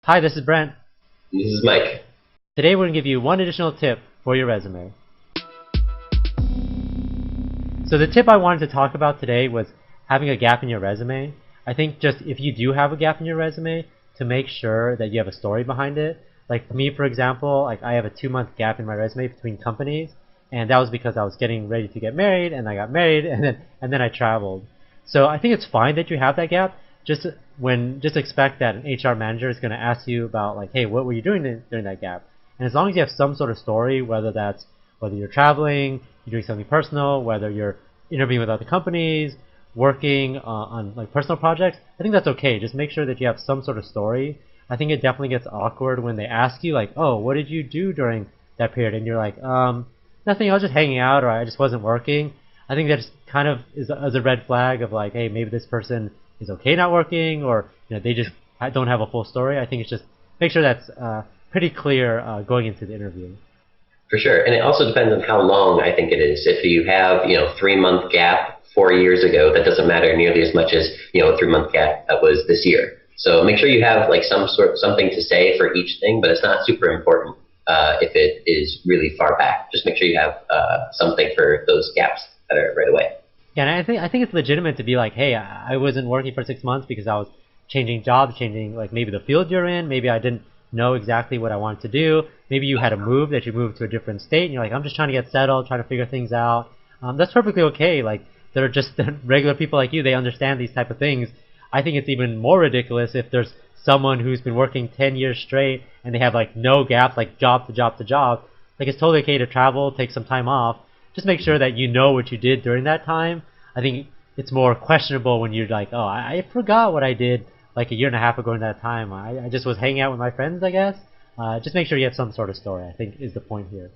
Hi, this is Brent. This is Mike. Today we're going to give you one additional tip for your resume. So the tip I wanted to talk about today was having a gap in your resume. I think just if you do have a gap in your resume, to make sure that you have a story behind it. Like for me, for example, like I have a 2-month gap in my resume between companies, and that was because I was getting ready to get married, and I got married, and then I traveled. So I think it's fine that you have that gap. Just expect that an HR manager is going to ask you about like, hey, what were you doing during that gap? And as long as you have some sort of story, whether you're traveling, you're doing something personal, whether you're interviewing with other companies, working on like personal projects, I think that's okay. Just make sure that you have some sort of story. I think it definitely gets awkward when they ask you like, oh, what did you do during that period? And you're like, nothing, I was just hanging out, or I just wasn't working. I think that just kind of is a red flag of like, hey, maybe this person is okay not working, or they just don't have a full story. I think it's just make sure that's pretty clear going into the interview. For sure. And it also depends on how long I think it is. If you have, 3-month gap 4 years ago, that doesn't matter nearly as much as, a 3-month gap that was this year. So make sure you have like something to say for each thing, but it's not super important if it is really far back. Just make sure you have something for those gaps that are right away. Yeah, and I think it's legitimate to be like, hey, I wasn't working for 6 months because I was changing jobs, changing like maybe the field you're in. Maybe I didn't know exactly what I wanted to do. Maybe you had a move that you moved to a different state, and you're like, I'm just trying to get settled, trying to figure things out. That's perfectly okay. Like they're just regular people like you. They understand these type of things. I think it's even more ridiculous if there's someone who's been working 10 years straight and they have like no gaps, like job to job to job. Like it's totally okay to travel, take some time off. Just make sure that you know what you did during that time. I think it's more questionable when you're like, oh, I forgot what I did like a year and a half ago in that time. I just was hanging out with my friends, I guess. Just make sure you have some sort of story, I think, is the point here.